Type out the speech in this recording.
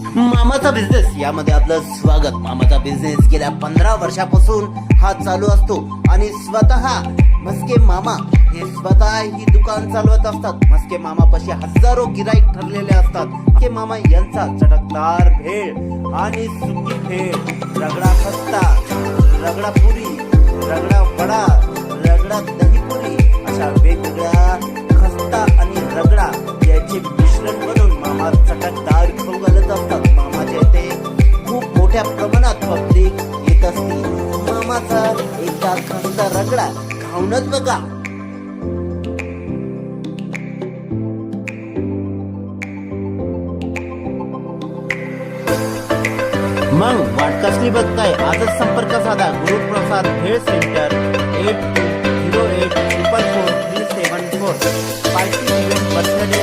मामाचा business यामध्ये आपलं स्वागत। मामाचा बिझनेस गेल्या 15 वर्षापासून हा चालू असतो आणि स्वतः म्हस्के मामा हे स्वतः ही दुकान चालवत असतात। म्हस्के मामापाशी हजारो गिराईक ठरलेले असतात। म्हस्के मामा यांचा चटकदार भेळ आणि सुकी भेळ, रगडा खस्ता, रगडा पुरी, रगडा वडा, रगडा दहीपुरी अशा वेगवेगळ्या खस्ता आणि रगडा याचे मिश्रण बनवून मामा चटकदार खाऊ घालत असतात। मामाच्या इथे खूप मोठ्या प्रमाणात पब्लिक येत असते। मामाचा एकदा खस्ता रगडा खाऊनच बघा। मग वाट कसली बघताय? आजच संपर्क साधा। गुरुप्रसाद भेळ सेंटर 8208444374 पार्टी इव्हेंट बर्थडे